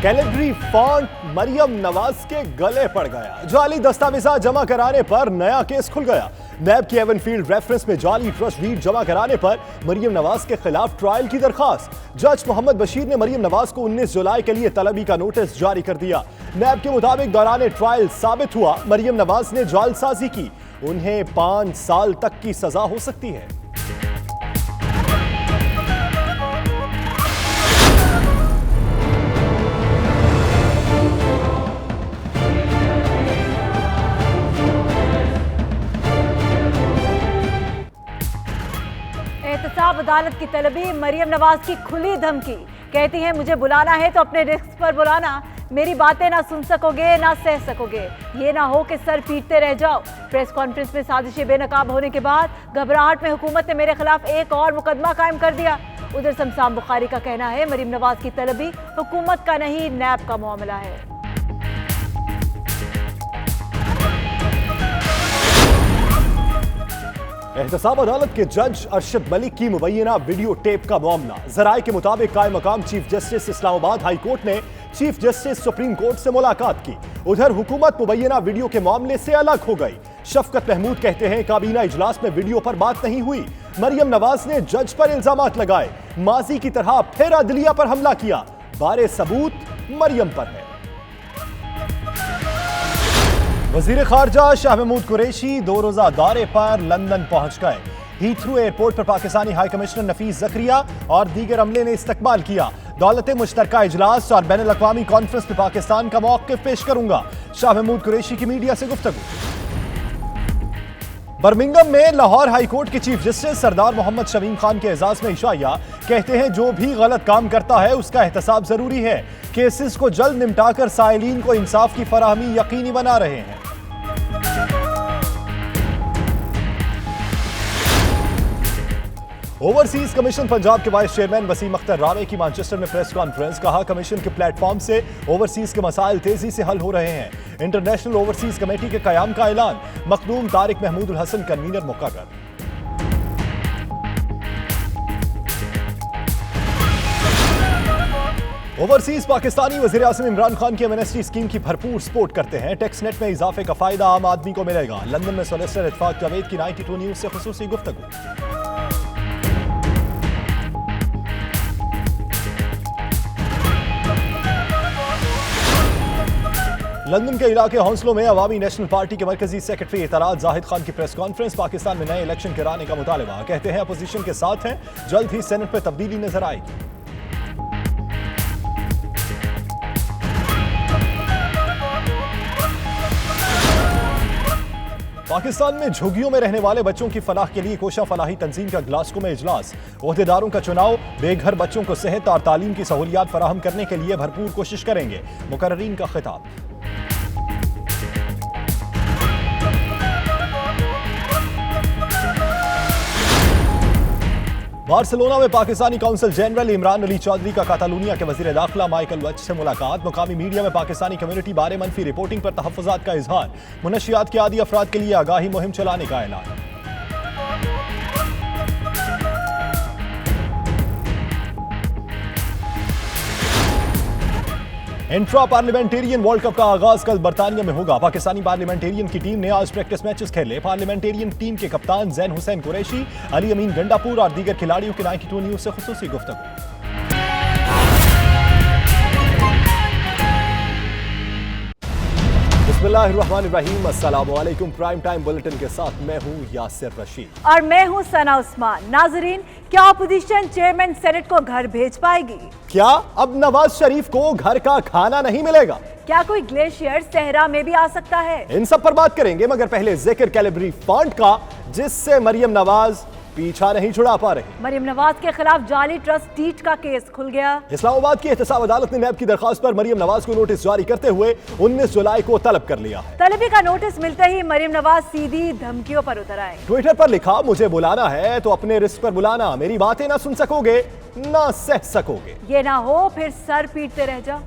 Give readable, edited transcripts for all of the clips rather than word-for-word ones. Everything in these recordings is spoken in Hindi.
कैलेंडरी फॉन्ट मरियम नवाज के गले पड़ गया। जाली दस्तावेजात जमा कराने पर नया केस खुल गया। नैब की एवनफील्ड रेफरेंस में जाली ट्रस्ट डीड जमा कराने पर मरियम नवाज के खिलाफ ट्रायल की दरखास्त। जज मोहम्मद बशीर ने मरियम नवाज को 19 जुलाई के लिए तलबी का नोटिस जारी कर दिया। नैब के मुताबिक दौरान ट्रायल साबित हुआ मरियम नवाज ने जालसाजी की। उन्हें 5 साल तक की सजा हो सकती है। एहतसाब अदालत की तलबी, मरियम नवाज की खुली धमकी। कहती है मुझे बुलाना है तो अपने रिस्क पर बुलाना, मेरी बातें ना सुन सकोगे ना सह सकोगे, ये ना हो कि सर पीटते रह जाओ। प्रेस कॉन्फ्रेंस में साजिशें बेनकाब होने के बाद घबराहट में हुकूमत ने मेरे खिलाफ एक और मुकदमा कायम कर दिया। उधर शमशान बुखारी का कहना है मरियम नवाज की तलबी हुकूमत का नहीं नैब का मामला है। एहतसाब अदालत के जज अरशद मलिक की मुबैना वीडियो टेप का मामला। जराये के मुताबिक कायम मकाम chief justice Islamabad high court ने चीफ जस्टिस सुप्रीम कोर्ट से मुलाकात की। उधर हुकूमत मुबैना वीडियो के मामले से अलग हो गई। शफकत महमूद कहते हैं काबीना इजलास में वीडियो पर बात नहीं हुई। मरियम नवाज ने जज पर इल्जामात लगाए। माजी की तरह फिर अदलिया पर हमला किया। बारे सबूत मरियम पर है। वजीर खारजा शाह महमूद कुरैशी 2 रोजा दौरे पर लंदन पहुंच गए। हीथ्रू एयरपोर्ट पर पाकिस्तानी हाई कमिश्नर नफीस जकरिया और दीगर अमले ने इस्तकबाल किया। दौलत मुश्तरका इजलास और बैनुल अक़वामी कॉन्फ्रेंस में पाकिस्तान का मौक़िफ़ पेश करूंगा। शाह महमूद कुरैशी की मीडिया से गुफ्तगू। बर्मिंघम में लाहौर हाई कोर्ट के चीफ जस्टिस सरदार मोहम्मद शमीम खान के एजाज में इशाइया कहते हैं जो भी गलत काम करता है उसका एहतसाब जरूरी है। केसेस को जल्द निपटाकर साइलीन को इंसाफ की फराहमी यकीनी बना रहे हैं। ओवरसीज कमीशन पंजाब के वाइस चेयरमैन वसीम अख्तर रावे की मैनचेस्टर में प्रेस कॉन्फ्रेंस। कहा कमीशन के प्लेटफॉर्म से ओवरसीज के मसाइल तेजी से हल हो रहे हैं। इंटरनेशनल ओवरसीज कमेटी के कयाम का ऐलान। मखदूम तारिक महमूद उल हसन कन्वीनर मुकर्रर। ओवरसीज पाकिस्तानी वज़ीर आज़म इमरान खान की एमनेस्टी स्कीम की भरपूर सपोर्ट करते हैं। टैक्स नेट में इजाफे का फायदा आम आदमी को मिलेगा। लंदन में सोलिसिटर इत्तेफाक जावेद की 92 न्यूज से खुसूसी गुफ्तगू। लंदन के इलाके हौसलों में अवामी नेशनल पार्टी के मरकजी सेक्रेटरी इतराज जाहिद खान की प्रेस कॉन्फ्रेंस। पाकिस्तान में नए इलेक्शन कराने का मुतालबा। कहते हैं अपोजिशन के साथ हैं, जल्द ही सेनेट में तब्दीली नजर आएगी। पाकिस्तान में झुग्गियों में रहने वाले बच्चों की फलाह के लिए कोशा फलाही तंजीम का ग्लासगो में इजलास। ओहदेदारों का चुनाव। बेघर बच्चों को सेहत और तालीम की सहूलियात फराहम करने के लिए भरपूर कोशिश करेंगे। मुकर्ररीन का खिताब। बार्सिलोना में पाकिस्तानी काउंसिल जनरल इमरान अली चौधरी का कातालूनिया के वजीर दाखिला माइकल वच से मुलाकात। मुकामी मीडिया में पाकिस्तानी कम्युनिटी बारे मनफी रिपोर्टिंग पर तहफ़्फ़ुज़ात का इजहार। मुनशियात के आदी अफराद के लिए आगाही मुहिम चलाने का ऐलान। इंट्रा पार्लियामेंटेरियन वर्ल्ड कप का आगाज कल बरतानिया में होगा। पाकिस्तानी पार्लियामेंटेरियन की टीम ने आज प्रैक्टिस मैचेस खेले। पार्लियामेंटेरियन टीम के कप्तान जैन हुसैन कुरैशी, अली अमीन गंडापुर और दीगर खिलाड़ियों के 92 न्यूज से खुसूसी गुफ्तगू। बिस्मिल्लाहिर्रहमानिर्रहीम, अस्सलामुअलैकुम। प्राइम टाइम बुलेटिन के साथ मैं हूं यासिर रशीद और मैं हूं सना उस्मान। नाजरीन, क्या अपोजिशन चेयरमैन सेनेट को घर भेज पाएगी? क्या अब नवाज शरीफ को घर का खाना नहीं मिलेगा? क्या कोई ग्लेशियर सहरा में भी आ सकता है? इन सब पर बात करेंगे, मगर पहले जिक्र कैलेंडरी फॉन्ट का, जिससे मरियम नवाज पीछा नहीं छुड़ा पा रही। मरियम नवाज के खिलाफ जाली ट्रस्ट डीड का केस खुल गया। इस्लामाबाद की एहतसाब अदालत ने नैब की दरखास्त पर मरियम नवाज को नोटिस जारी करते हुए 19 जुलाई को तलब कर लिया है। तलबी का नोटिस मिलते ही मरियम नवाज सीधी धमकियों पर उतर आए। ट्विटर पर लिखा, मुझे बुलाना है तो अपने रिस्क पर बुलाना, मेरी बातें ना सुन सकोगे ना सह सकोगे, ये ना हो फिर सर पीटते रह जाओ।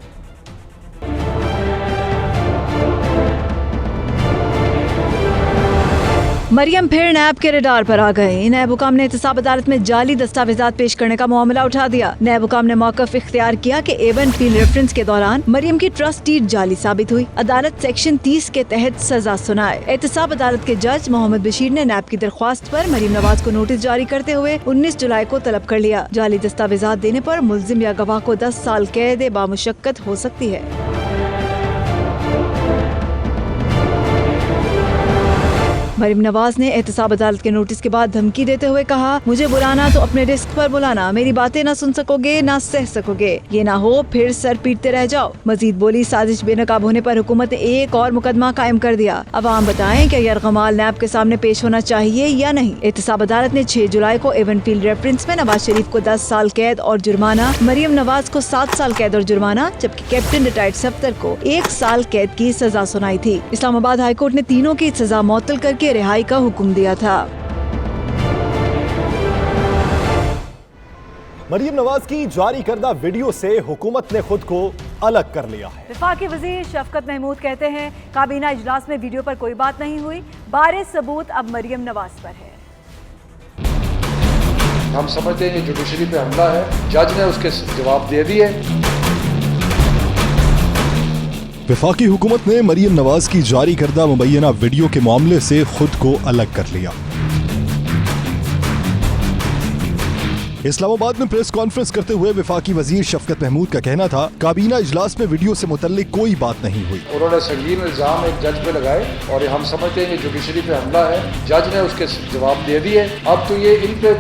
मरियम फिर नैब के रडार पर आ गए। नैब हुकाम ने एहतसाब अदालत में जाली दस्तावेजात पेश करने का मामला उठा दिया। नैब हुकाम ने मौकफ इख्तियार किया कि एवन फील्ड रेफरेंस के दौरान मरियम की ट्रस्ट डीड जाली साबित हुई। अदालत सेक्शन 30 के तहत सजा सुनाए। एहतसाब अदालत के जज मोहम्मद बशीर ने नैब की दरख्वास्त पर मरियम नवाज को नोटिस जारी करते हुए 19 जुलाई को तलब कर लिया। जाली दस्तावेजात देने पर मुल्जिम या गवाह को 10 साल कैद बामुशक्कत हो सकती है। मरियम नवाज ने एहतसाब अदालत के नोटिस के बाद धमकी देते हुए कहा, मुझे बुलाना तो अपने रिस्क पर बुलाना, मेरी बातें ना सुन सकोगे ना सह सकोगे, ये ना हो फिर सर पीटते रह जाओ। मजीद बोली, साजिश बेनकाब होने पर हुकूमत ने एक और मुकदमा कायम कर दिया। अब आम बताएं क्या यरगमाल नैब के सामने पेश होना चाहिए या नहीं। एहतसाब अदालत ने 6 जुलाई को एवन फील्ड रेफरेंस में नवाज शरीफ को 10 साल कैद और जुर्माना, मरियम नवाज को 7 साल कैद और जुर्माना, जबकि कैप्टन रिटायर्ड सफ्तर को 1 साल कैद की सजा सुनाई थी। इस्लामाबाद हाईकोर्ट ने तीनों की सजा मुअत्तल करके रिहाई का हुक्म दिया था। मरियम नवाज की जारी करदा वीडियो से हुकूमत ने खुद को अलग कर लिया है। वफाकी वजीर शफकत महमूद कहते हैं, काबीना इजलास में वीडियो पर कोई बात नहीं हुई, बारिश सबूत अब मरियम नवाज पर है। हम समझते हैं ये जुडिशरी पे हमला है, जज ने उसके जवाब दे दिए। वफाकी हुकूमत ने मरियम नवाज की जारी करदा मुबैना वीडियो के मामले से खुद को अलग कर लिया। इस्लामाबाद में प्रेस कॉन्फ्रेंस करते हुए वफाकी वजीर शफकत महमूद का कहना था, काबीना इजलास में वीडियो से मुतल्लिक कोई बात नहीं हुई। उन्होंने संगीन इल्जाम एक जज पे लगाए और हम समझते हैं ये जुडिशरी पे हमला है, जज ने उसके जवाब दे दिए। अब तो ये इन पे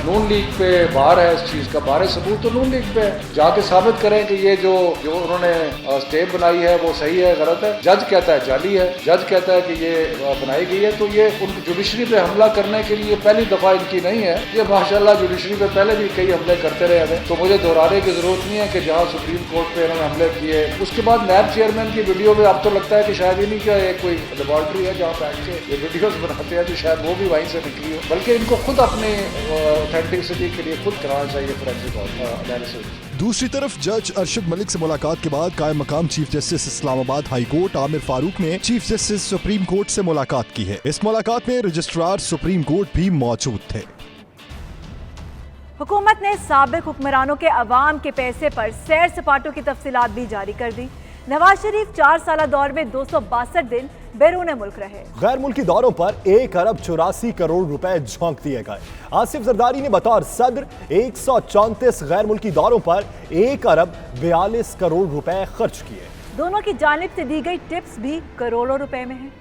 नून लीग पे बार है, इस चीज का बार सबूत तो नून लीग पे है। जाके साबित करें कि ये जो उन्होंने स्टेप बनाई है वो सही है गलत है। जज कहता है जाली है, जज कहता है कि ये बनाई गई है, तो ये उन जुडिशरी पे हमला करने के लिए पहली दफा इनकी नहीं है। ये माशाल्लाह जुडिशरी पे पहले भी कई हमले करते रहे हैं, तो मुझे दोहराने की जरूरत नहीं है कि जहां सुप्रीम कोर्ट पे इन्होंने हमले किए। उसके बाद नैब चेयरमैन की वीडियो में अब तो लगता है कि शायद इन्हीं का एक कोई लेबोरेटरी है जहाँ बैठ के ये वीडियोस बनाते हैं, तो शायद वो भी वहीं से निकली हो। बल्कि इनको खुद अपने ऑथेंटिसिटी के लिए खुद कराना चाहिए फोरेंसिक एनालिसिस। दूसरी तरफ जज अरशद मलिक से मुलाकात के बाद कायम मकाम chief justice Islamabad high court Aamir Farooq ने चीफ जस्टिस सुप्रीम कोर्ट से मुलाकात की है। इस मुलाकात में रजिस्ट्रार सुप्रीम कोर्ट भी मौजूद थे। हुकूमत ने साबिक हुक्मरानों के अवाम के पैसे पर सैर सपाटों की तफसीलात भी जारी कर दी। नवाज शरीफ 4 साला दौर में 262 दिन बैरून मुल्क रहे। गैर मुल्की दौरों पर 1 अरब 84 करोड़ रुपए झोंक दिए गए। आसिफ जरदारी ने बतौर सदर 134 गैर मुल्की दौरों पर 1 अरब 42 करोड़ रुपए खर्च किए। दोनों की जानिब से दी गई टिप्स भी करोड़ों रुपए में है।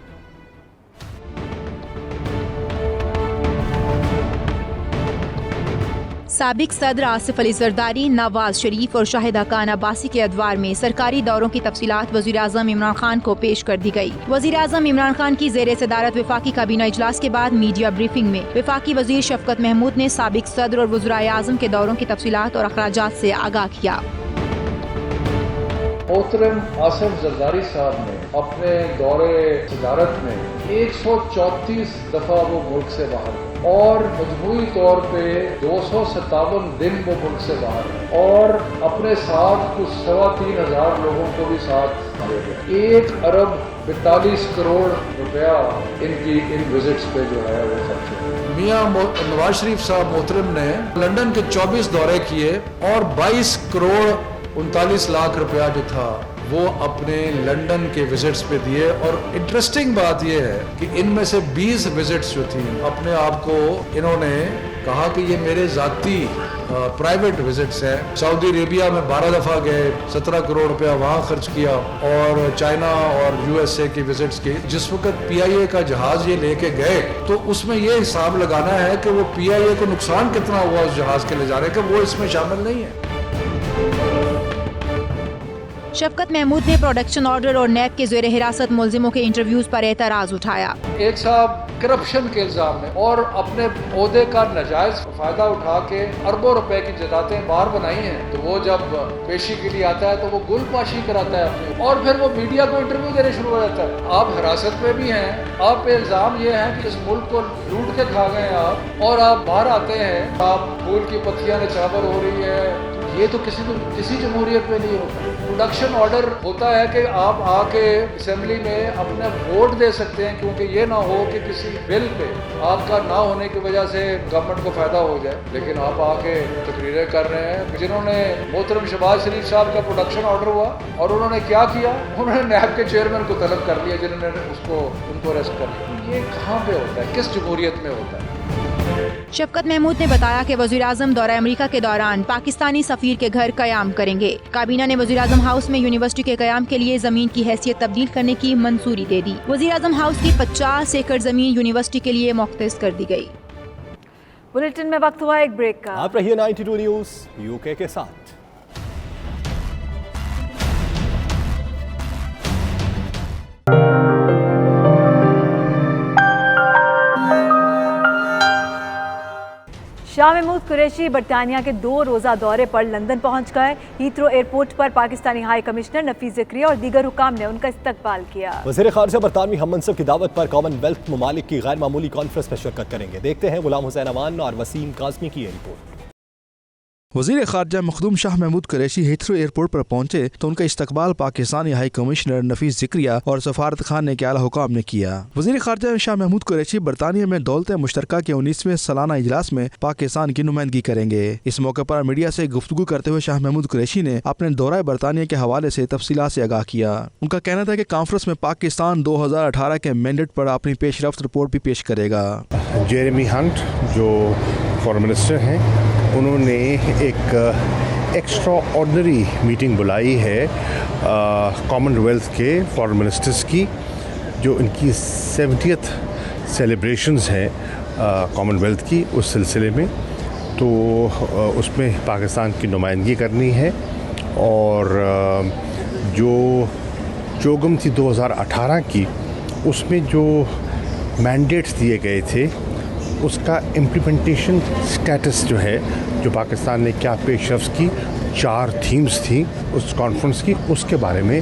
साबिक सदर आसिफ अली जरदारी, नवाज शरीफ और शाहिदा खान अब्बासी के अदवार में सरकारी दौरों की तफसीलात वज़ीर आज़म इमरान खान को पेश कर दी गई। वज़ीर आज़म इमरान खान की ज़ेर सदारत वफाकी काबीना इजलास के बाद मीडिया ब्रीफिंग में वफाकी वज़ीर शफकत महमूद ने साबिक सदर और वज़ीर आज़म के दौरों की तफसीलात और अखराजात से आगाह किया। मोहतरम आसिफ जरदारी साहब ने अपने दौरे सदारत में 134 दफा वो मुल्क से बाहर और मजमूई तौर पे 257 दिन वो मुल्क से बाहर और अपने साथ कुछ 3,500 लोगों को भी साथ ले गए। 1 अरब 42 करोड़ रुपया इनकी इन विजिट्स पे जो है वो खर्च हुआ। मियाँ नवाज शरीफ साहब मोहतरम ने लंदन के 24 दौरे किए और 22 करोड़ 39 लाख रुपया जो था वो अपने लंदन के विजिट्स पे दिए। और इंटरेस्टिंग बात यह है कि इनमें से 20 विजिट्स जो थी अपने आप को इन्होंने कहा कि ये मेरे जाती प्राइवेट विजिट्स है। सऊदी अरेबिया में 12 दफा गए, 17 करोड़ रुपया वहाँ खर्च किया और चाइना और USA की विजिट्स की। जिस वक्त PIA का जहाज ये लेके गए तो उसमें ये हिसाब लगाना है कि वो PIA को नुकसान कितना हुआ उस जहाज के ले जाने का, वो इसमें शामिल नहीं है। शफकत महमूद ने प्रोडक्शन ऑर्डर और नैब के ज़ेर हिरासत मुल्जिमों के इंटरव्यूज पर एतराज उठाया। एक साहब करप्शन के इल्जाम में और अपने ओहदे का नाजायज फायदा उठा के अरबों रुपए की जायदादें बाहर बनाई हैं, तो वो जब पेशी के लिए आता है तो वो गुलपाशी कराता है अपने, और फिर वो मीडिया को इंटरव्यू देने शुरू हो जाता है। आप हिरासत में भी हैं, आप पे इल्जाम ये है कि इस मुल्क को लूट के खा गए आप, और आप बाहर आते हैं, आप फूल की पत्तियां निछावर हो रही है, ये तो किसी जमहूरियत में नहीं होता। प्रोडक्शन ऑर्डर होता है कि आप आके असेंबली में अपना वोट दे सकते हैं, क्योंकि ये ना हो कि किसी बिल पे आपका ना होने की वजह से गवर्नमेंट को फायदा हो जाए। लेकिन आप आके तकरीरें कर रहे हैं। जिन्होंने मोहतरम शहबाज शरीफ साहब का प्रोडक्शन ऑर्डर हुआ और उन्होंने क्या किया, उन्होंने नैब के चेयरमैन को तलब कर लिया, जिन्होंने उनको अरेस्ट कर लिया। ये कहाँ पे होता है, किस जमहूरियत में होता है? शफकत महमूद ने बताया कि वज़ीर-ए-आज़म दौरा अमेरिका के दौरान पाकिस्तानी सफीर के घर कयाम करेंगे। काबीना ने वज़ीर-ए-आज़म हाउस में यूनिवर्सिटी के कयाम के लिए जमीन की हैसियत तब्दील करने की मंजूरी दे दी। वज़ीर-ए-आज़म हाउस की 50 एकड़ जमीन यूनिवर्सिटी के लिए मुख्तस कर दी गई। बुलेटिन में वक्त हुआ एक ब्रेक का। आप रहिए 92 न्यूज यूके के साथ। शाह महमूद कुरैशी बरतानिया के 2 रोज़ा दौरे पर लंदन पहुंच गए। हीथ्रो एयरपोर्ट पर पाकिस्तानी हाई कमिश्नर नफीस ज़िक्रिया और दीगर हुकाम ने उनका इस्तकबाल किया। वज़ीर ख़ारिजा बरतानवी हम मनसब की दावत पर कॉमनवेल्थ ममालिक की गैर मामूली कॉन्फ्रेंस में शिरकत करेंगे। देखते हैं गुलाम हुसैन अमान और वसीम काज़मी की ये रिपोर्ट। वज़ीर ख़ारिजा मखदूम शाह महमूद कुरैशी हीथ्रो एयरपोर्ट पर पहुंचे तो उनका इस्तकबाल पाकिस्तानी हाई कमिश्नर नफीस ज़िक्रिया और सफारत खाने के आला हुकाम ने किया। वज़ीर ख़ारिजा शाह महमूद कुरैशी बरतानिया में दौलत मुश्तरका के 19वें सालाना इजलास में पाकिस्तान की नुमाइंदगी करेंगे। इस मौके पर मीडिया से गुफ्तगू करते हुए शाह महमूद कुरैशी ने अपने दौरा बरतानिया के हवाले से तफसीलात से आगाह किया। उनका कहना था कि कॉन्फ्रेंस में पाकिस्तान 2018 के मैंडेट पर अपनी पेशरफ्त रिपोर्ट भी पेश करेगा। जेरेमी हंट जो फॉरेन मिनिस्टर हैं, उन्होंने एक एक्स्ट्रा ऑर्डनरी मीटिंग बुलाई है कॉमनवेल्थ के फॉरेन मिनिस्टर्स की, जो इनकी 70th सेलिब्रेशंस हैं कॉमनवेल्थ की, उस सिलसिले में। तो उसमें पाकिस्तान की नुमाइंदगी करनी है और जो चोगम थी 2018 की, उसमें जो मैंडेट्स दिए गए थे उसका इम्प्लीमेंटेशन स्टेटस जो है, जो पाकिस्तान ने क्या पेशरफ्त की, 4 थीम्स थी उस कॉन्फ्रेंस की, उसके बारे में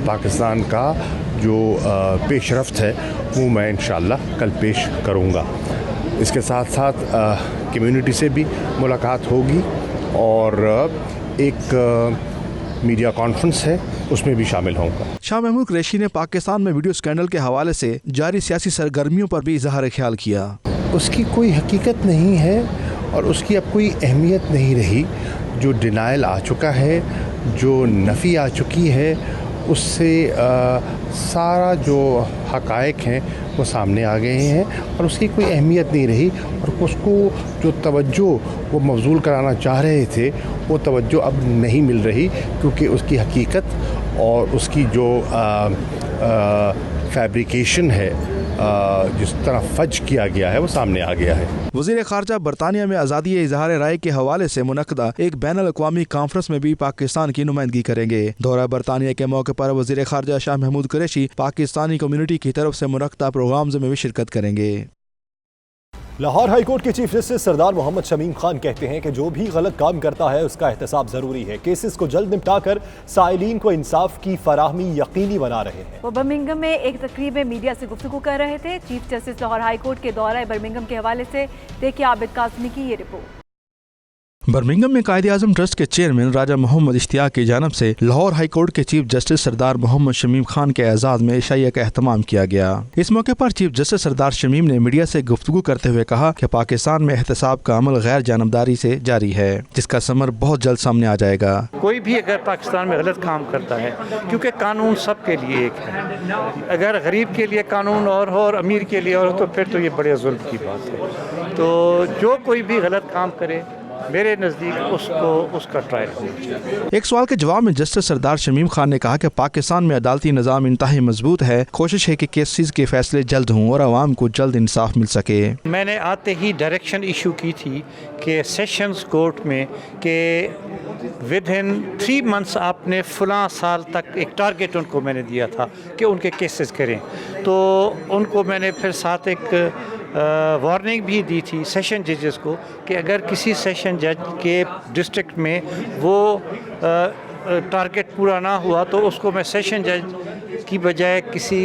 पाकिस्तान का जो पेशरफ्त है वो मैं इंशाअल्लाह कल पेश करूँगा। इसके साथ साथ कम्युनिटी से भी मुलाकात होगी और एक मीडिया कॉन्फ्रेंस है, उसमें भी शामिल होगा। शाह महमूद कुरैशी ने पाकिस्तान में वीडियो स्कैंडल के हवाले से जारी सियासी सरगर्मियों पर भी इजहार ख्याल किया। उसकी कोई हकीकत नहीं है और उसकी अब कोई अहमियत नहीं रही। जो डिनाइल आ चुका है, जो नफ़ी आ चुकी है, उससे सारा जो हक़ाइक़ हैं वो सामने आ गए हैं और उसकी कोई अहमियत नहीं रही। और उसको जो तवज्जो वो मबज़ूल कराना चाह रहे थे, वो तवज्जो अब नहीं मिल रही, क्योंकि उसकी हकीकत और उसकी जो फैब्रिकेशन है, जिस तरह फज किया गया है, वो सामने आ गया है। वज़ीर ख़ारिजा बरतानिया में आज़ादी इज़हार राय के हवाले से मुनक़दा एक बैनुल अक़वामी कॉन्फ्रेंस में भी पाकिस्तान की नुमाइंदगी करेंगे। दौरा बरतानिया के मौके पर वज़ीर ख़ारिजा शाह महमूद कुरैशी पाकिस्तानी कम्युनिटी की तरफ से मुनक़दा प्रोग्राम्स में भी शिरकत करेंगे। लाहौर हाई कोर्ट के चीफ जस्टिस सरदार मोहम्मद शमीम खान कहते हैं कि जो भी गलत काम करता है उसका एहतसाब जरूरी है। केसेस को जल्द निपटाकर साइलीन को इंसाफ की फराहमी यकीनी बना रहे हैं। वो बर्मिंघम में एक तकरीब में मीडिया से गुफ्तगू कर रहे थे। Chief justice Lahore high court के दौरा बर्मिंघम के हवाले से देखिए आबिद काज़मी की ये रिपोर्ट। बर्मिंघम में कायदे-ए-आज़म ट्रस्ट के चेयरमैन राजा मोहम्मद इश्तियाक की जानिब से लाहौर हाई कोर्ट के चीफ जस्टिस सरदार मोहम्मद शमीम खान के एजाज़ में इशाइया का एहतमाम किया गया। इस मौके पर चीफ जस्टिस सरदार शमीम ने मीडिया से गुफ्तगू करते हुए कहा कि पाकिस्तान में एहतसाब का अमल गैर जानबदारी से जारी है, जिसका समर बहुत जल्द सामने आ जाएगा। कोई भी अगर पाकिस्तान में गलत काम करता है, क्योंकि कानून सबके लिए एक है, अगर गरीब के लिए कानून और हो और अमीर के लिए और हो, तो फिर तो ये बड़े जुल्म की बात है। तो जो कोई भी गलत काम करे, मेरे नज़दीक उसको उसका ट्रायल होना चाहिए। एक सवाल के जवाब में जस्टिस सरदार शमीम खान ने कहा कि पाकिस्तान में अदालती निज़ाम इंतहाई मजबूत है। कोशिश है कि केसेस के फैसले जल्द हों और आवाम को जल्द इंसाफ मिल सके। मैंने आते ही डायरेक्शन इशू की थी कि सेशंस कोर्ट में कि विद इन 3 मंथ्स आपने फलां साल तक एक टारगेट उनको मैंने दिया था कि उनके केसेस करें। तो उनको मैंने फिर साथ एक वार्निंग भी दी थी सेशन जजेस को कि अगर किसी सेशन जज के डिस्ट्रिक्ट में वो टारगेट पूरा ना हुआ तो उसको मैं सेशन जज की बजाय किसी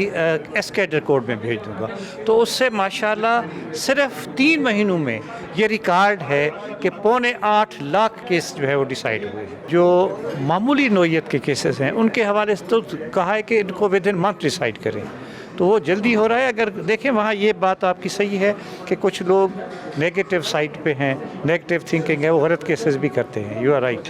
एस्केडर कोर्ट में भेज दूंगा। तो उससे माशाल्लाह सिर्फ 3 महीनों में ये रिकॉर्ड है कि 7.25 लाख केस जो है वो डिसाइड हुए हैं। जो मामूली नौयत के केसेस हैं उनके हवाले से तो कहा है कि इनको विद इन मंथ डिसाइड करें, तो वो जल्दी हो रहा है। अगर देखें वहाँ ये बात आपकी सही है कि कुछ लोग नेगेटिव साइड पे हैं, नेगेटिव थिंकिंग है, वो गलत केसेस भी करते हैं, यू आर राइट।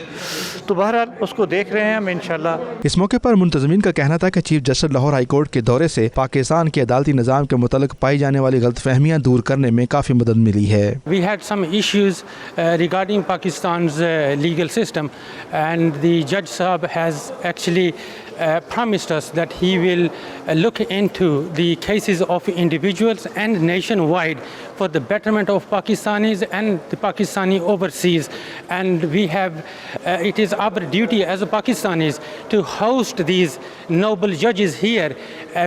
तो बहरहाल उसको देख रहे हैं हम इंशाल्लाह। इस मौके पर मुंतजमीन का कहना था कि chief justice Lahore high court के दौरे से पाकिस्तान के अदालती निज़ाम के मुतालिक पाई जाने वाली गलतफहमियाँ दूर करने में काफ़ी मदद मिली है। We had some issues regarding Pakistan's legal system, and the Judge Sahab has actually promised us that he will look into the cases of individuals and nationwide for the betterment of Pakistanis and the Pakistani overseas. And we have, it is our duty as a Pakistanis to host these noble judges here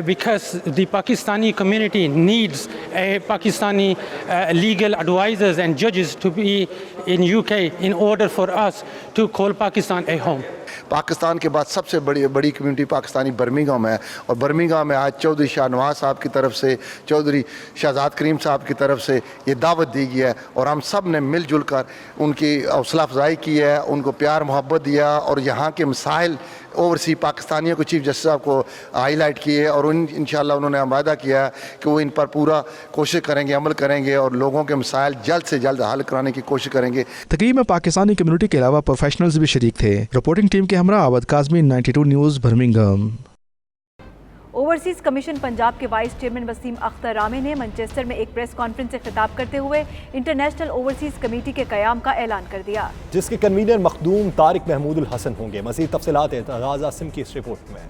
because the Pakistani community needs Pakistani legal advisors and judges to be in UK in order for us to call Pakistan a home. Pakistan के बाद सबसे बड़ी कम्युनिटी पाकिस्तानी बर्मिंघम है, और बर्मिंघम में आज चौधरी शाह नवाज साहब की तरफ से, चौधरी शहजाद करीम साहब की तरफ से ये दावत दी गई है, और हम सब ने मिलजुल कर उनकी हौसला अफजाई की है, उनको प्यार मोहब्बत दिया, और यहाँ के मसाइल ओवरसी पाकिस्तानियों को चीफ जस्टिस साहब को हाईलाइट किए, और इंशाल्लाह उन्होंने वादा किया कि वो इन पर पूरा कोशिश करेंगे, अमल करेंगे, और लोगों के मसाइल जल्द से जल्द हल कराने की कोशिश करेंगे। तकरीब में पाकिस्तानी कम्युनिटी के अलावा प्रोफेशनल्स भी शरीक थे। रिपोर्टिंग टीम के Humaira Abid Kazmi, 92 news, Birmingham. Overseas commission Punjab के वाइस चेयरमैन वसीम अख्तर रामे ने मैनचेस्टर में एक प्रेस कॉन्फ्रेंस से खिताब करते हुए इंटरनेशनल ओवरसीज कमेटी के क़याम का ऐलान कर दिया, जिसके कन्वीनर मखदूम तारिक महमूदुल हसन होंगे। मज़ीद तफसीलात एतजाज़ आसिम की इस रिपोर्ट में।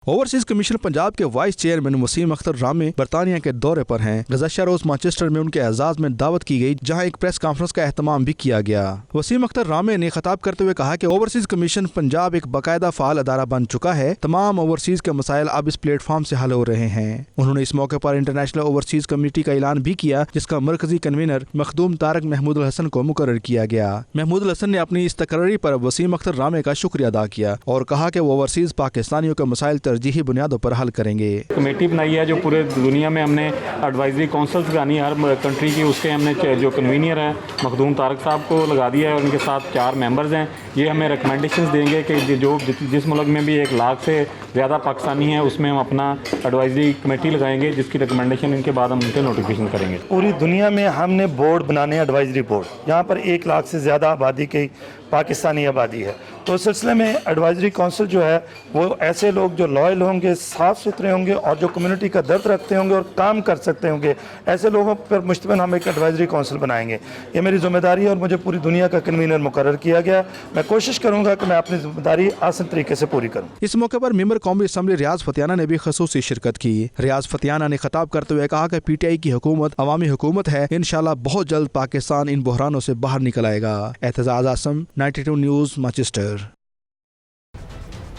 ओवरसीज कमीशन पंजाब के वाइस चेयरमैन वसीम अख्तर रामे बरतानिया के दौरे पर हैं। गुज़श्ता रोज मैनचेस्टर में उनके एजाज में दावत की गई, जहां एक प्रेस कॉन्फ्रेंस का एहतमाम भी किया गया। वसीम अख्तर रामे ने खिताब करते हुए कहा कि ओवरसीज कमीशन पंजाब एक बाकायदा फाल अदारा बन चुका है। तमाम ओवरसीज के मसाइल अब इस प्लेटफॉर्म से हल हो रहे हैं। उन्होंने इस मौके पर इंटरनेशनल ओवरसीज कमेटी का ऐलान भी किया, जिसका मरकजी कन्वीनर मखदूम तारिक महमूदुल हसन को मुकर्रर किया गया। महमूदुल हसन ने अपनी इस तकर्री पर वसीम अख्तर रामे का शुक्रिया अदा किया और कहा कि वो ओवरसीज पाकिस्तानियों के मसाइल तरजीही बुनियादों पर हल करेंगे। कमेटी बनाई है जो पूरे दुनिया में हमने एडवाइजरी काउंसिल्स लगानी है हर कंट्री की, उसके हमने जो कन्वीनियर है मखदूम तारिक साहब को लगा दिया है, और उनके साथ 4 मेंबर्स हैं। ये हमें रिकमेंडेशंस देंगे कि जो जिस मुल्क में भी 1 लाख से ज़्यादा पाकिस्तानी हैं उसमें हम अपना एडवाइजरी कमेटी लगाएंगे, जिसकी रिकमेंडेशन इनके बाद हम उनके नोटिफिकेशन करेंगे। पूरी दुनिया में हमने बोर्ड बनाने एडवाइजरी बोर्ड, यहाँ पर 1 लाख से ज़्यादा आबादी की पाकिस्तानी आबादी है, तो उस सिलसिले में एडवाइजरी काउंसिल जो है वो ऐसे लोग जो लॉयल होंगे, साफ़ सुथरे होंगे और जो कम्युनिटी का दर्द रखते होंगे और काम कर सकते होंगे, ऐसे लोगों पर मुश्तमिल हम एक एडवाइजरी काउंसिल बनाएंगे। ये मेरी जिम्मेदारी है और मुझे पूरी दुनिया का कन्वीनर मुकर्रर किया गया। मैं कोशिश करूँगा कि मैं अपनी जिम्मेदारी आसान तरीके से पूरी करूँ। इस मौके पर मेंबर कौमी असम्बली रियाज फतियाना ने भी खसूसी शिरकत की। रियाज फतियाना ने खिताब करते हुए कहा कि PTI की हुकूमत अवामी हुकूमत है, इंशाल्लाह बहुत जल्द पाकिस्तान इन बहरानों से बाहर निकल आएगा। Aitzaz Aasim, 92 news, Manchester.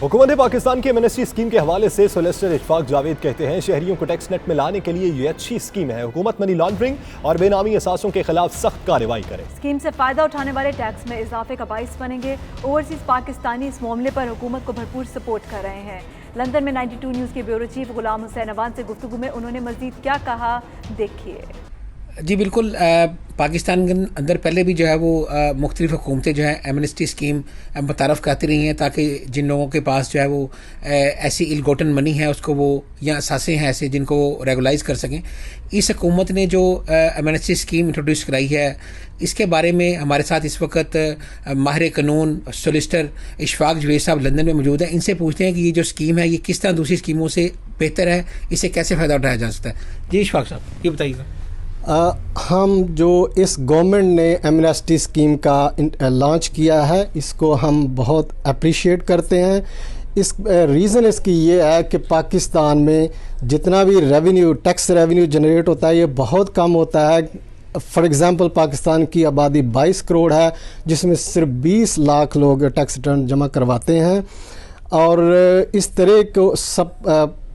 हुकूमत पाकिस्तान की एमनेस्टी स्कीम के हवाले से सोलिसिटर इशफाक जावेद कहते हैं, शहरियों को टैक्स नेट में लाने के लिए ये अच्छी स्कीम है। हुकूमत मनी लॉन्ड्रिंग और बेनामी असासों के खिलाफ सख्त कार्रवाई करे। स्कीम से फायदा उठाने वाले टैक्स में इजाफे का बाइस बनेंगे। ओवरसीज पाकिस्तानी इस मामले पर हुकूमत को भरपूर सपोर्ट कर रहे हैं। लंदन में 92 न्यूज़ के ब्यूरो चीफ गुलाम हुसैन अवान से गुफ्तगू में उन्होंने मजीद क्या कहा, देखिए। जी बिल्कुल, पाकिस्तान के अंदर पहले भी जो है वो मुख्तलिफ हुकूमतें जो है एमनेस्टी स्कीम मुतारफ़ करती रही हैं, ताकि जिन लोगों के पास जो है वो ऐसी इलगोटन मनी है उसको वो, या असासे हैं ऐसे जिनको वो रेगुलाइज कर सकें। इस हुकूमत ने जो एमनेस्टी स्कीम इंट्रोड्यूस कराई है, इसके बारे में हमारे साथ इस वक्त माहिर कानून सोलिसिटर इशफाक जावेद साहब लंदन में मौजूद है। इनसे पूछते हैं कि ये जो स्कीम है ये किस तरह दूसरी स्कीमों से बेहतर है, इससे कैसे फ़ायदा उठाया जा सकता है। जी इशफाक साहब, ये बताइएगा। हम जो इस गवर्नमेंट ने एमनेस्टी स्कीम का लॉन्च किया है, इसको हम बहुत अप्रिशिएट करते हैं। इस रीज़न इसकी ये है कि पाकिस्तान में जितना भी रेवेन्यू, टैक्स रेवेन्यू जनरेट होता है, ये बहुत कम होता है। फॉर एग्ज़ाम्पल पाकिस्तान की आबादी 22 करोड़ है, जिसमें सिर्फ 20 लाख लोग टैक्स रिटर्न जमा करवाते हैं। और इस तरह को सब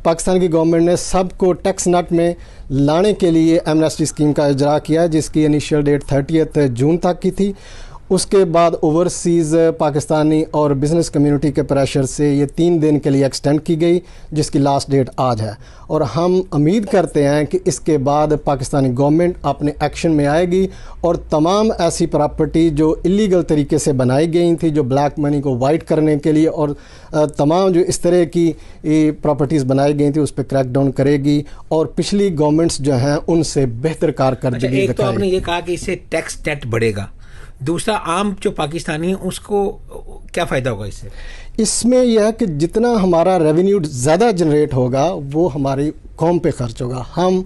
पाकिस्तान की गवर्नमेंट ने सबको टैक्स नेट में लाने के लिए एमनेस्टी स्कीम का इजरा किया, जिसकी इनिशियल डेट 30 जून तक की थी। उसके बाद ओवरसीज़ पाकिस्तानी और बिज़नेस कम्युनिटी के प्रेशर से ये 3 दिन के लिए एक्सटेंड की गई, जिसकी लास्ट डेट आज है। और हम उम्मीद करते हैं कि इसके बाद पाकिस्तानी गवर्नमेंट अपने एक्शन में आएगी और तमाम ऐसी प्रॉपर्टी जो इलीगल तरीके से बनाई गई थी, जो ब्लैक मनी को वाइट करने के लिए, और तमाम जो इस तरह की प्रॉपर्टीज़ बनाई गई थी उस पर क्रैकडाउन करेगी और पिछली गवर्नमेंट्स जो हैं उनसे बेहतर कारकर्दगी दिखाएगी। एक तो आपने ये कहा कि इससे टैक्स नेट बढ़ेगा, दूसरा आम जो पाकिस्तानी है उसको क्या फ़ायदा होगा इससे? इसमें यह है कि जितना हमारा रेवेन्यू ज़्यादा जनरेट होगा वो हमारी कौम पे खर्च होगा। हम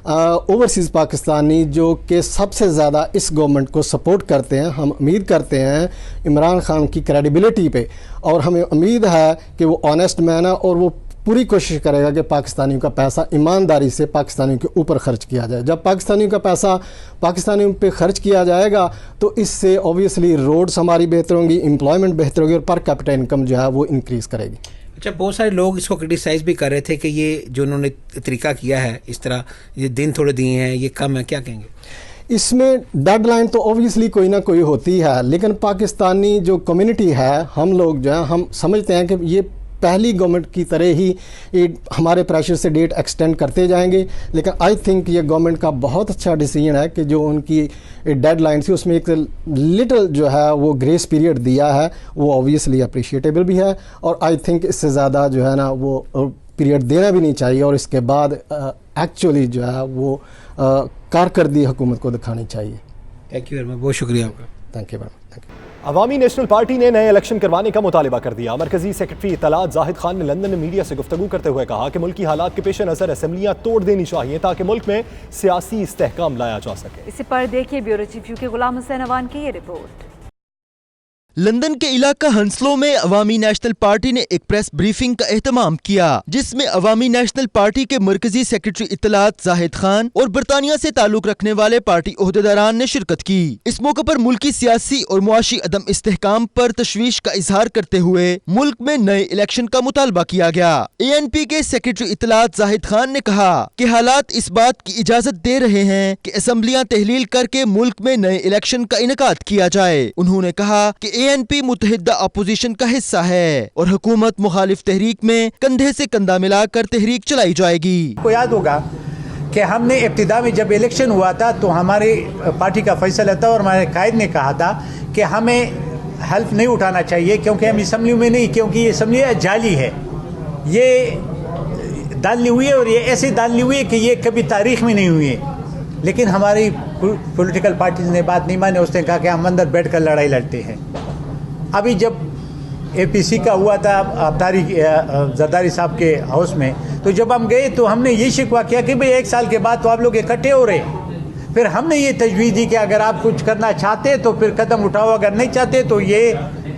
ओवरसीज़ पाकिस्तानी जो कि सबसे ज़्यादा इस गवर्नमेंट को सपोर्ट करते हैं, हम उम्मीद करते हैं इमरान खान की क्रेडिबिलिटी पे, और हमें उम्मीद है कि वो ऑनेस्ट मैन है और वो पूरी कोशिश करेगा कि पाकिस्तानियों का पैसा ईमानदारी से पाकिस्तानियों के ऊपर खर्च किया जाए। जब पाकिस्तानियों का पैसा पाकिस्तानियों पे खर्च किया जाएगा तो इससे ऑब्वियसली रोड्स हमारी बेहतर होंगी, एम्प्लॉयमेंट बेहतर होगी और पर कैपिटा इनकम जो है वो इंक्रीज़ करेगी। अच्छा, बहुत सारे लोग इसको क्रिटिसाइज़ भी कर रहे थे कि ये जो उन्होंने तरीका किया है, इस तरह ये दिन थोड़े दिए हैं, ये कम है, क्या कहेंगे? इसमें डेडलाइन तो ऑब्वियसली कोई ना कोई होती है, लेकिन पाकिस्तानी जो कम्युनिटी है, हम लोग जो है हम समझते हैं कि ये पहली गवर्नमेंट की तरह ही हमारे प्रेशर से डेट एक्सटेंड करते जाएंगे। लेकिन आई थिंक ये गवर्नमेंट का बहुत अच्छा डिसीजन है कि जो उनकी डेडलाइन थी उसमें एक लिटिल जो है वो ग्रेस पीरियड दिया है, वो ऑब्वियसली अप्रिशिएटेबल भी है और आई थिंक इससे ज़्यादा जो है ना वो पीरियड देना भी नहीं चाहिए और इसके बाद एक्चुअली जो है वो कारकर्दगी हुकूमत को दिखानी चाहिए। थैंक यू वेरी मच, बहुत शुक्रिया आपका। Thank you very much. Thank you. Awami national party ने नए इलेक्शन करवाने का मुतालिबा कर दिया। मरकजी सेक्रेटरी इत्तलात जाहिद खान ने लंदन में मीडिया से गुफ्तगू करते हुए कहा कि मुल्की हालात के पेश नज़र असम्बलियाँ तोड़ देनी चाहिए ताकि मुल्क में सियासी इस्तेहकाम लाया जा सके। इसी पर देखिए bureau chief UK Ghulam Hussain Awan की ये रिपोर्ट। लंदन के इलाका हंसलो में अवामी नेशनल पार्टी ने एक प्रेस ब्रीफिंग का एहतमाम किया, जिसमें अवामी नेशनल पार्टी के मरकजी सेक्रेटरी इत्तलात जाहिद खान और बरतानिया से ताल्लुक रखने वाले पार्टी ओहदेदारान ने शिरकत की। इस मौके पर मुल्की सियासी और मुआशी अदम इस्तेहकाम पर तशवीश का इजहार करते हुए मुल्क में नए इलेक्शन का मुतालबा किया गया। ANP के सेक्रेटरी इत्तलात जाहिद खान ने कहा कि हालात इस बात की इजाजत दे रहे हैं कि असम्बलियाँ तहलील करके मुल्क में नए इलेक्शन का इनेकाद किया जाए। उन्होंने कहा कि ANP मुतहिदा अपोजिशन का हिस्सा है और हुकूमत मुखालिफ तहरीक में कंधे से कंधा मिलाकर तहरीक चलाई जाएगी। को याद होगा कि हमने इब्तिदा में जब इलेक्शन हुआ था तो हमारी पार्टी का फैसला था और हमारे कायद ने कहा था कि हमें हल्फ नहीं उठाना चाहिए क्योंकि हम असम्बली में नहीं, क्योंकि ये असम्बली जाली है, ये डालनी हुई है और ये ऐसे डालनी हुई है कि ये कभी तारीख में नहीं हुई है। लेकिन हमारी पॉलिटिकल पार्टीज ने बात नहीं मानी, उसने कहा कि हम अंदर बैठ कर लड़ाई लड़ते हैं। अभी जब APC का हुआ था जरदारी साहब के हाउस में, तो जब हम गए तो हमने ये शिकवा किया कि भाई 1 साल के बाद तो आप लोग इकट्ठे हो रहे हैं। फिर हमने ये तजवीज़ दी कि अगर आप कुछ करना चाहते तो फिर कदम उठाओ, अगर नहीं चाहते तो ये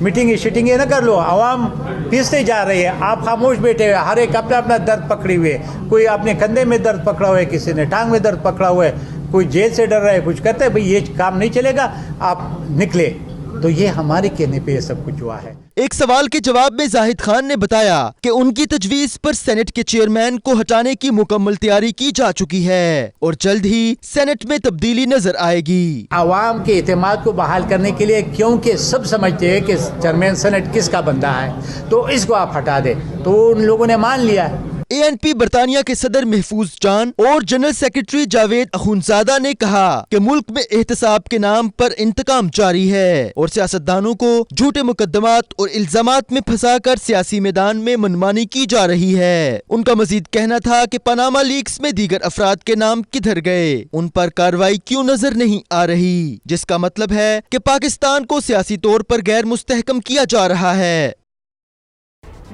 मीटिंगें ना कर लो। आवाम पीसते जा रही है, आप खामोश बैठे हुए, हर एक अपना अपना दर्द पकड़े हुए, कोई अपने कंधे में दर्द पकड़ा हुआ है, किसी ने टांग में दर्द पकड़ा हुआ है, कोई जेल से डर रहा है, कुछ कहते हैं भाई ये काम नहीं चलेगा, आप निकले। तो ये हमारे कहने पे ये सब कुछ हुआ है। एक सवाल के जवाब में जाहिद खान ने बताया कि उनकी तजवीज पर सेनेट के चेयरमैन को हटाने की मुकम्मल तैयारी की जा चुकी है और जल्द ही सेनेट में तब्दीली नजर आएगी। आवाम के एतमाद को बहाल करने के लिए, क्योंकि सब समझते हैं कि चेयरमैन सेनेट किसका बंदा है, तो इसको आप हटा दे, तो उन लोगों ने मान लिया। ANP बरतानिया के सदर महफूज जान और जनरल सेक्रेटरी जावेद अखुनजादा ने कहा कि मुल्क में एहतसाब के नाम पर इंतकाम जारी है और सियासतदानों को झूठे मुकदमात और इल्जामात में फंसाकर सियासी मैदान में मनमानी की जा रही है। उनका मजीद कहना था कि पनामा लीक्स में दीगर अफराद के नाम किधर गए, उन पर कार्रवाई क्यों नजर नहीं आ रही, जिसका मतलब है कि पाकिस्तान को सियासी तौर पर गैर मुस्तहकम किया जा रहा है।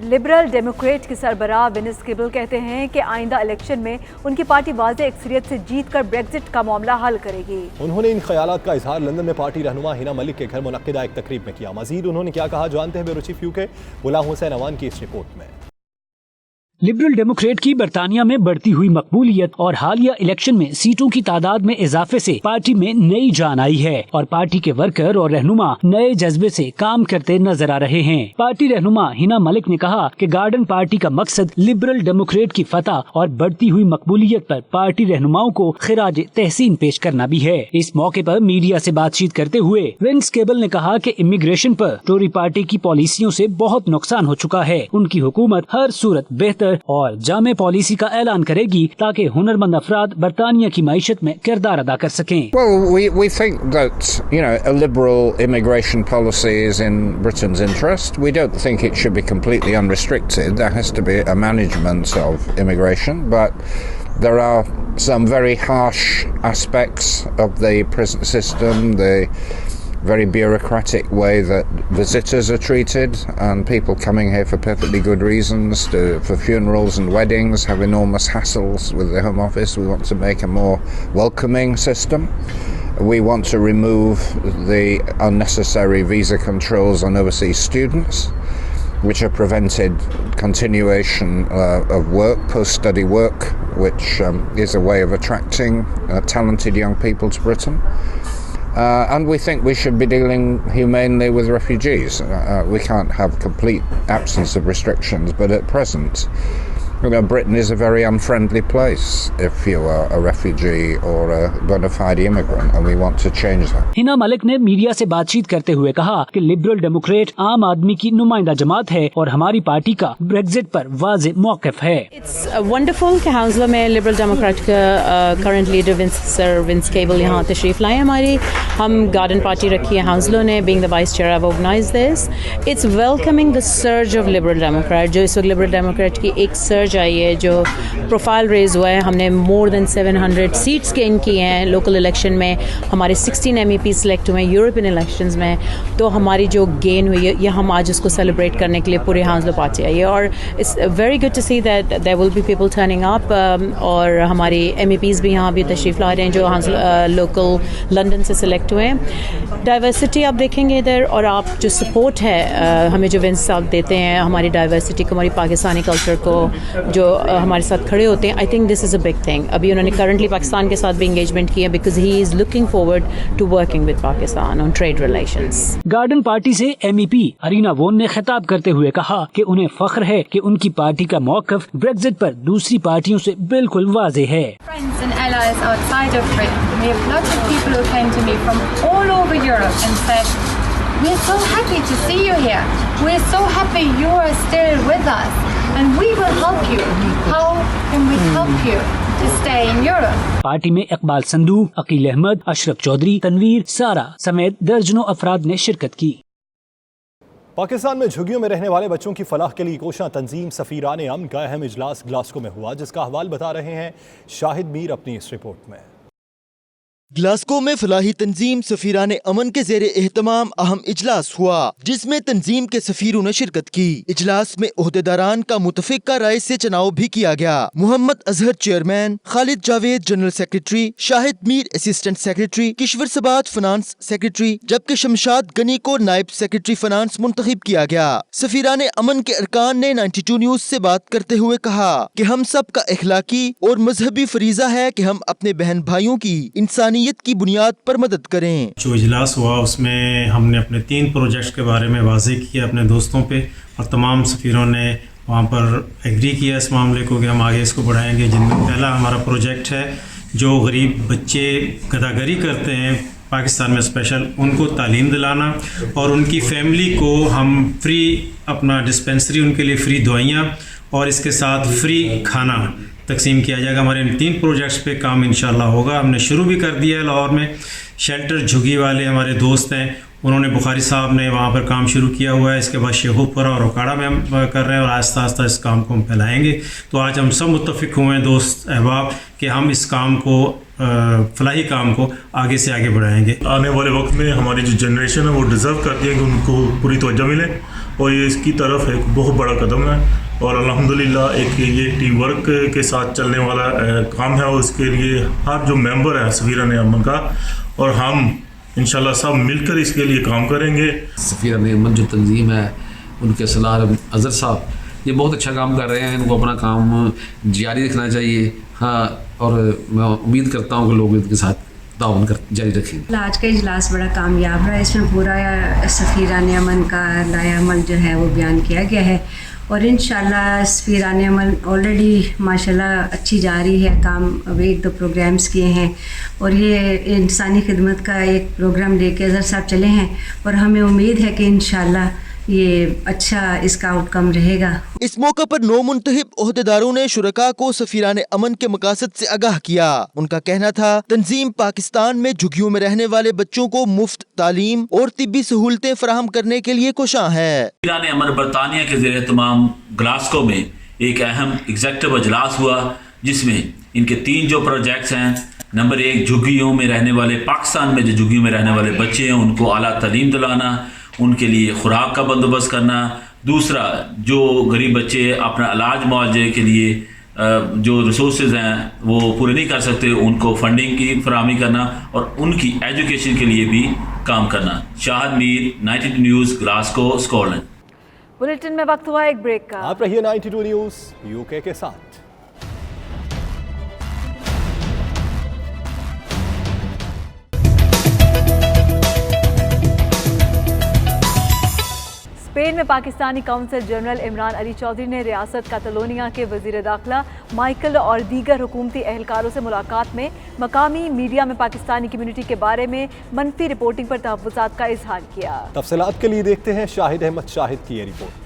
लिबरल डेमोक्रेट के सरबराह विनिस किबल कहते हैं कि आइंदा इलेक्शन में उनकी पार्टी वाज़ेह अक्सरियत से जीतकर ब्रेक्जिट का मामला हल करेगी। उन्होंने इन ख्यालात का इजहार लंदन में पार्टी रहनुमा हिना मलिक के घर मुनक्किदा एक तकरीब में किया। मजीद उन्होंने क्या कहा जानते हैं bureau chief UK Ghulam Hussain Awan की इस रिपोर्ट में। लिबरल डेमोक्रेट की बरतानिया में बढ़ती हुई मकबूलियत और हालिया इलेक्शन में सीटों की तादाद में इजाफे से पार्टी में नई जान आई है और पार्टी के वर्कर और रहनुमा नए जज्बे से काम करते नजर आ रहे हैं। पार्टी रहनुमा हिना मलिक ने कहा कि गार्डन पार्टी का मकसद लिबरल डेमोक्रेट की फतह और बढ़ती हुई मकबूलियत पर पार्टी रहनुमाओं को खिराज तहसीन पेश करना भी है। इस मौके पर मीडिया से बातचीत करते हुए विंस केबल ने कहा कि इमिग्रेशन पर टोरी पार्टी की पॉलिसियों से बहुत नुकसान हो चुका है। उनकी हुकूमत हर सूरत बेहतर और जामे पॉलिसी का ऐलान करेगी ताकि हुनरमंद अफराद बरतानिया की मईशत में किरदार अदा कर सकें। Well, we think that, a liberal immigration policy is in Britain's interest. We don't think it should be completely unrestricted. There has to be a management of immigration, but there are some very harsh aspects of the prison system, the very bureaucratic way that visitors are treated, and people coming here for perfectly good reasons, for funerals and weddings, have enormous hassles with the Home Office. We want to make a more welcoming system. We want to remove the unnecessary visa controls on overseas students, which have prevented continuation of work, post-study work, which is a way of attracting talented young people to Britain. And we think we should be dealing humanely with refugees. We can't have complete absence of restrictions, but at present, Britain is a very unfriendly place if you are a refugee or a bona fide immigrant, and we want to change that. Hina Malik ने मीडिया से बातचीत करते हुए कहा कि लिबरल डेमोक्रेट आम आदमी की नुमाइंदा जमात है और हमारी पार्टी का ब्रेक्जिट पर वाज़ेह मौक़िफ़ है। It's wonderful कि हाउसला में लिबरल डेमोक्रेट का current leader sir Vince Cable यहाँ तशरीफ लाए हमारी। हम गार्डन पार्टी रखी है हाउसलो ने, being the vice chair I've organized this. It's welcoming the surge of liberal democrat, जो इस वक्त लिबरल डेमोक्रेट की एक सर्ज आई है, जो प्रोफाइल रेज हुआ है। हमने मोर देन 700 सीट्स गेन की हैं लोकल इलेक्शन में, हमारे 16 MEP सेलेक्ट हुए हैं यूरोपियन इलेक्शंस में। तो हमारी जो गेन हुई है ये हम आज उसको सेलिब्रेट करने के लिए पूरे हाउसलो पार्टी आई है, और it's very good to see that there will be people turning up, और हमारी MEPs भी यहाँ भी तशरीफ ला रहे हैं जो लोकल लंदन से सेलेक्ट हुए हैं। डाइवर्सिटी आप देखेंगे इधर, और आप जो सपोर्ट है हमें जो विंस साहब देते हैं हमारी डाइवर्सिटी को, हमारी पाकिस्तानी कल्चर को, जो हमारे साथ खड़े होते हैं। I think this is a big thing. अभी उन्होंने करंटली पाकिस्तान के साथ भी इंगेजमेंट किया because he is looking forward to working with Pakistan on trade relations. Garden party से MEP अरीना वोन ने खिताब करते हुए कहा कि उन्हें फख्र है कि उनकी पार्टी का मौक़िफ़ ब्रेक्जिट पर दूसरी पार्टियों से बिल्कुल वाज़ेह है। Friends and allies outside of Britain, we have lots of people who came to me from all over Europe and said, we're so happy to see you here. We're so happy you are still with us and we will help you. How can we help you to stay in Europe? Party में इकबाल संधू, अकील अहमद, अशरफ चौधरी, तनवीर, सारा समेत दर्जनों अफराद ने शिरकत की। पाकिस्तान में झुग्गियों में रहने वाले बच्चों की फलाह के लिए कोशा तंजीम सफीरान अमन का अहम इजलास ग्लासगो में हुआ, जिसका हवाल बता रहे हैं शाहिद मीर अपनी इस रिपोर्ट में। ग्लासगो में फलाही तंजीम सफीरान अमन के ज़ेरे एहतमाम अहम इजलास हुआ, जिसमें तंजीम के सफीरों ने शिरकत की। इजलास में ओहदेदारान का मुतफिका राय से चुनाव भी किया गया। Mohammad Azhar chairman, Khalid Javed general secretary, Shahid Mir assistant secretary, Kishwar Sabat finance secretary, जबकि शमशाद गनी को नायब सेक्रेटरी फाइनेंस मुंतखब किया गया। सफीरान अमन के अरकान ने 92 न्यूज से बात करते हुए कहा कि हम सब का इखलाकी और मजहबी फरीजा है कि हम अपने बहन भाइयों की इंसानी की बुनियाद पर मदद करें। जो इजलास हुआ उसमें हमने अपने 3 प्रोजेक्ट्स के बारे में वाज़ेह किया अपने दोस्तों पे, और तमाम सफ़ीरों ने वहाँ पर एग्री किया इस मामले को कि हम आगे इसको बढ़ाएंगे। जिनमें पहला हमारा प्रोजेक्ट है जो गरीब बच्चे गदागरी करते हैं पाकिस्तान में स्पेशल, उनको तालीम दिलाना, और उनकी फैमिली को हम फ्री अपना डिस्पेंसरी, उनके लिए फ्री दवाइयाँ और इसके साथ फ्री खाना तकसीम किया जाएगा। हमारे इन 3 प्रोजेक्ट्स पे काम इंशाल्लाह होगा। हमने शुरू भी कर दिया है लाहौर में। शेल्टर झुग्गी वाले हमारे दोस्त हैं, उन्होंने बुखारी साहब ने वहाँ पर काम शुरू किया हुआ है। इसके बाद शेखुपुरा और ओकाड़ा में हम कर रहे हैं, और आहिस्ता आहिस्ता इस काम को हम फैलाएँगे। तो आज हम सब मुत्तफिक हुए हैं दोस्त अहबाब कि हम इस काम को फलाही काम को आगे से आगे बढ़ाएंगे। आने वाले वक्त में हमारी जो जनरेशन है वो डिज़र्व करती है कि उनको पूरी तवज्जो मिले, और ये इसकी तरफ एक बहुत बड़ा कदम है, और अल्हम्दुलिल्लाह एक ये टीम वर्क के साथ चलने वाला काम है, और उसके लिए हर जो मेंबर है सफीरान अमन का, और हम इंशाल्लाह सब मिलकर इसके लिए काम करेंगे। सफीरान अमन जो तंजीम है उनके सलार अजहर साहब ये बहुत अच्छा काम कर रहे हैं, इनको अपना काम जारी रखना चाहिए। हाँ, और मैं उम्मीद करता हूँ कि लोग इनके साथ ताउन जारी रखेंगे। आज का इजलास बड़ा कामयाब रहा, इसमें पूरा सफ़ीरान अमन का लाएअमल जो है वो बयान किया गया है और इंशाल्लाह सफ़ीरान अमन ऑलरेडी माशाल्लाह अच्छी जा रही है काम। अभी 1-2 प्रोग्राम्स किए हैं और ये इंसानी खिदमत का एक प्रोग्राम लेके अज़हर साहब चले हैं और हमें उम्मीद है कि इंशाल्लाह ये अच्छा इसका आउटकम रहेगा। इस मौके पर 9 मुंतखब ओहदेदारों ने शुरका को सफीरान अमन के मकासद से आगाह किया। उनका कहना था तंजीम पाकिस्तान में झुग्गियों में रहने वाले बच्चों को मुफ्त तालीम और तिब्बी सहूलतें फराहम करने के लिए कोशां है। सफीरान अमन बरतानिया के ज़ेर तमाम ग्लासगो में एक अहम एग्जेक्टिव अजलास हुआ जिसमें इनके 3 जो प्रोजेक्ट्स हैं, नंबर 1 झुग्गियों में रहने वाले पाकिस्तान में जो झुग्गियों में रहने वाले बच्चे हैं उनको आला तालीम दिलाना, उनके लिए खुराक का बंदोबस्त करना। दूसरा, जो गरीब बच्चे अपना इलाज मुआवजे के लिए जो रिसोर्सेज हैं वो पूरे नहीं कर सकते, उनको फंडिंग की फराहमी करना और उनकी एजुकेशन के लिए भी काम करना। Shahid Mir, 92 news, Glasgow, Scotland. Bulletin में वक्त हुआ एक ब्रेक का। आप रहिए 92 न्यूज़ यूके के साथ। स्पेन में पाकिस्तानी काउंसिल जनरल इमरान अली चौधरी ने रियासत कातलोनिया के वजीर दाखिला माइकल और दीगर हुकूमती एहलकारों से मुलाकात में मकामी मीडिया में पाकिस्तानी कम्युनिटी के बारे में मनफी रिपोर्टिंग पर तहफ़्फ़ुज़ात का इजहार किया। तफसीलात के लिए देखते हैं शाहिद अहमद शाहिद की ये रिपोर्ट।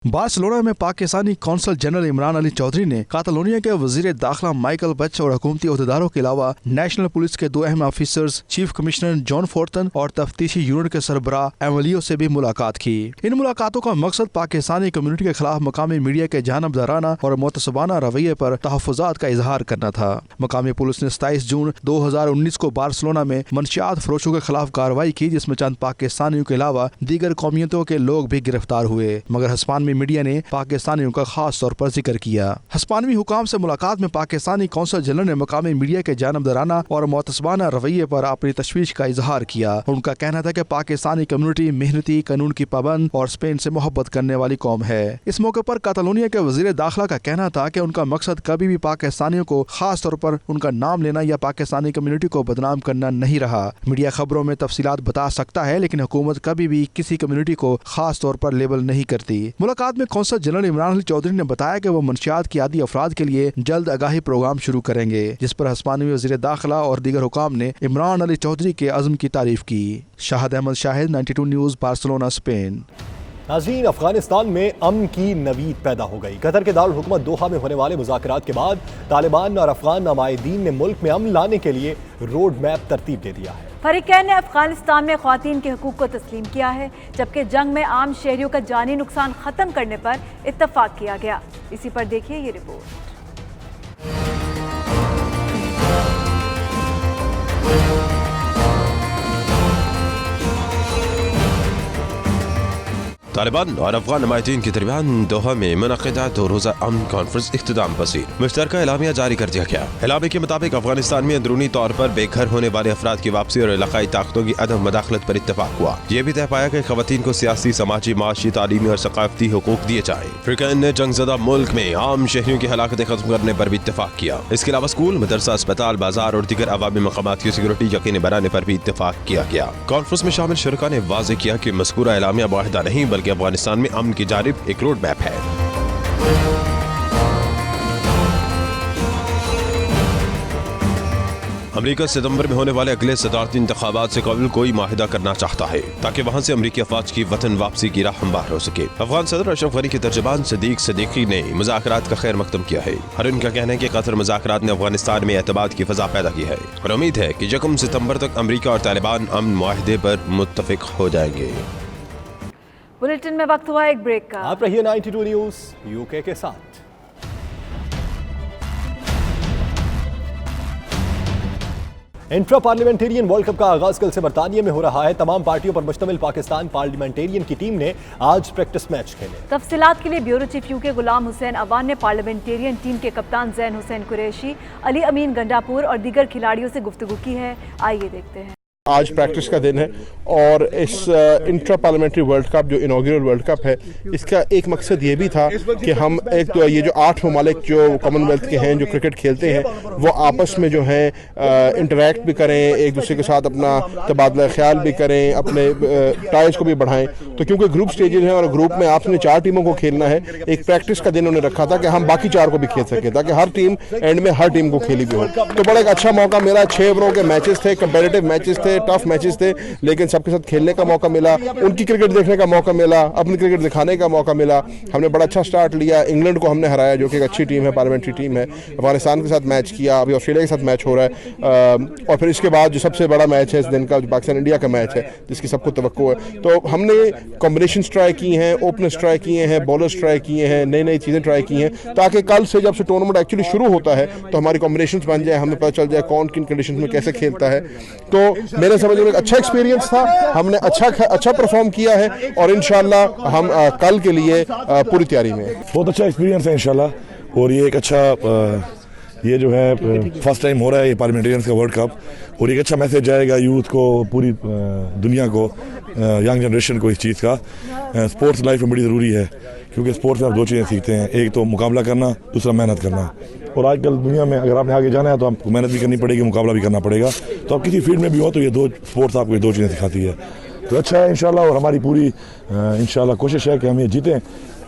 बार्सिलोना में पाकिस्तानी कौंसल जनरल इमरान अली चौधरी ने कातलोनिया के वजीर दाखिला माइकल बच और हुकूमती अहदेदारों के अलावा नेशनल पुलिस के 2 अहम officers chief commissioner John Fortran और तफ्तीशी यूनिट के सरबराह एमलियो से भी मुलाकात की। इन मुलाकातों का मकसद पाकिस्तानी कम्युनिटी के खिलाफ मकामी मीडिया के जानबदाराना और मुतसबाना रवैये पर तहफ़्फ़ुज़ात का इजहार करना था। मकामी पुलिस ने 27 जून 2019 को बार्सिलोना में मंशियात फरोशों के खिलाफ कार्रवाई की, जिसमें चंद पाकिस्तानियों के अलावा दीगर कौमियतों के लोग भी गिरफ्तार हुए, मगर हिस्पानिया मीडिया ने पाकिस्तानियों का खास तौर पर जिक्र किया। हिस्पानवी हुकाम से मुलाकात में पाकिस्तानी कौंसल जनरल ने मकामी मीडिया के जानबदाराना और मुतसबाना रवैये पर अपनी तशवीश का इजहार किया। उनका कहना था कि पाकिस्तानी कम्युनिटी मेहनती, कानून की पाबंद और स्पेन से मोहब्बत करने वाली कौम है। इस मौके पर कातलोनिया के वजीर दाखिला का कहना था कि उनका मकसद कभी भी पाकिस्तानियों को खास तौर पर उनका नाम लेना या पाकिस्तानी कम्युनिटी को बदनाम करना नहीं रहा। मीडिया खबरों में तफसीलात बता सकता है, लेकिन हुकूमत कभी भी किसी कम्युनिटी को खास तौर पर लेबल नहीं करती। मुलाकात में कौंसल जनरल इमरान अली चौधरी ने बताया कि वो मंशियात की आदी अफराद के लिए जल्द आगाही प्रोग्राम शुरू करेंगे, जिस पर हिस्पानवी वजीर दाखिला और दीगर हुकाम ने इमरान अली चौधरी के अज़्म की तारीफ की। Shahid Ahmed Shahid, 92 news, Barcelona, Spain. नाज़रीन, अफगानिस्तान में अमन की नवीद पैदा हो गई। कतर के दारुल हुकूमत दोहा में होने वाले मुज़ाकरात के बाद तालिबान और अफगान नुमाइंदीन ने मुल्क में अमन लाने के लिए रोड मैप तरतीब दे दिया है। फरीकैन ने अफगानिस्तान में ख़वातीन के हकूक़ को तस्लीम किया है, जबकि जंग में आम शहरियों का जानी नुकसान ख़त्म करने पर इत्तफ़ाक़ किया गया। इसी पर देखिए ये रिपोर्ट। तालिबान और अफगान नुमाइंदीन के दरमियान दोहा में मुनक़िदा 2 रोज़ा अमन कॉन्फ्रेंस इख्तिताम पसीर। मुश्तरका एलामिया जारी कर दिया गया। एलामे के मुताबिक अफगानिस्तान में अंदरूनी तौर पर बेघर होने वाले अफराद की वापसी और इलाकाई ताकतों की अदम मदाखलत पर इत्तफाक हुआ। ये भी तय पाया कि ख़वातीन को सियासी, समाजी, माशी, तालीमी और सकाफती हुकूक दिए जाए। फरीकैन ने जंगज़दा मुल्क में आम शहरियों की हलाकतें खत्म करने पर भी इत्तफाक किया। इसके अलावा स्कूल, मदरसा, अस्पताल, बाजार और दीगर अवामी मकामात की सिक्योरिटी यकीनी बनाने पर भी इत्तफाक किया गया। कॉन्फ्रेंस में शामिल शुरका ने वाज़ेह किया कि मज़कूरा एलामिया वाहिदा नहीं बल्कि अफगानिस्तान में अमन की जानिब एक रोड मैप है। अमेरिका सितंबर में होने वाले अगले सदारती इंतखाबात से कबल कोई माहिदा करना चाहता है ताकि वहाँ से अमेरिकी अफवाज की वतन वापसी की राह हमवार हो सके। अफगान सदर अशरफ गनी के तर्जुमान सदीक सदीकी ने मुज़ाकरात का खैर मकदम किया है और उनका कहना है कि कतर मुज़ाकरात ने अफगानिस्तान में एतमाद की फ़ज़ा पैदा की है और उम्मीद है कि 1 सितंबर तक अमेरिका और तालिबान अमन मुआहदे पर मुत्तफिक हो जाएंगे। बुलेटिन में वक्त हुआ एक ब्रेक का। आप रहिए 92 न्यूज़ यूके के साथ। इंट्रा पार्लियामेंटेरियन वर्ल्ड कप का आगाज कल से बरतानिया में हो रहा है। तमाम पार्टियों पर मुश्तमिल पाकिस्तान पार्लियामेंटेरियन की टीम ने आज प्रैक्टिस मैच खेले। तफसीलात के लिए bureau chief UK Ghulam Hussain Awan ने पार्लियामेंटेरियन टीम के कप्तान जैन हुसैन कुरैशी, अली अमीन गंडापुर और दीगर खिलाड़ियों से गुफ्तगू की है। आइए देखते हैं। आज प्रैक्टिस का दिन है और इस इंट्रा पार्लियामेंट्री वर्ल्ड कप जो इनॉग्रेल वर्ल्ड कप है, इसका एक मकसद ये भी था कि हम एक तो ये जो 8 ममालिक जो कॉमनवेल्थ के हैं जो क्रिकेट खेलते हैं वो आपस में जो है इंटरेक्ट भी करें, एक दूसरे के साथ अपना तबादला ख्याल भी करें, अपने टाइज को भी बढ़ाएं। तो क्योंकि ग्रुप स्टेजेस हैं और ग्रुप में आपने 4 टीमों को खेलना है, एक प्रैक्टिस का दिन उन्होंने रखा था कि हम बाकी 4 को भी खेल सकें ताकि हर टीम एंड में हर टीम को खेली भी हो। तो बड़ा एक अच्छा मौका मिला, 6 ओवरों के मैचेस थे, कंपेटिटिव मैचेस थे, टफ मैचेस थे, लेकिन सबके साथ खेलने का मौका मिला, उनकी क्रिकेट देखने का मौका मिला, अपनी क्रिकेट दिखाने का मौका मिला। हमने बड़ा अच्छा स्टार्ट लिया, इंग्लैंड को हमने हराया जो कि एक अच्छी टीम है, पार्लियामेंट्री टीम है। अफगानिस्तान के साथ मैच किया, अभी ऑस्ट्रेलिया के साथ मैच हो रहा है और फिर इसके बाद जो सबसे बड़ा मैच है इस दिन का जो पाकिस्तान इंडिया का मैच है जिसकी सबको तवक्को है। तो हमने कॉम्बिनेशन ट्राई की हैं, ओपनर्स ट्राई किए हैं, बॉलर्स ट्राई किए हैं, नई नई चीज़ें ट्राई की हैं ताकि कल से जब से टूर्नामेंट एक्चुअली शुरू होता है तो हमारी कॉम्बिनेशन बन जाए, हमें पता चल जाए कौन किन कंडीशन में कैसे खेलता है। तो मेरे समझ में एक अच्छा एक्सपीरियंस था, हमने अच्छा परफॉर्म किया है और इंशाल्लाह हम कल के लिए पूरी तैयारी में। बहुत अच्छा एक्सपीरियंस है इंशाल्लाह और ये एक अच्छा ये जो है फर्स्ट टाइम हो रहा है ये पार्लियामेंटेरियंस का वर्ल्ड कप और एक अच्छा मैसेज जाएगा यूथ को, पूरी दुनिया को, यंग जनरेशन को इस चीज़ का। स्पोर्ट्स लाइफ में बड़ी ज़रूरी है क्योंकि स्पोर्ट्स में आप 2 चीज़ें सीखते हैं, एक तो मुकाबला करना, दूसरा मेहनत करना। और आजकल दुनिया में अगर आपने आगे जाना है तो आपको मेहनत भी करनी पड़ेगी, मुकाबला भी करना पड़ेगा। तो आप किसी फील्ड में भी हो तो ये 2 स्पोर्ट्स आपको ये 2 चीज़ें सिखाती है। तो अच्छा है इंशाल्लाह और हमारी पूरी इंशाल्लाह कोशिश है कि हम ये जीतें।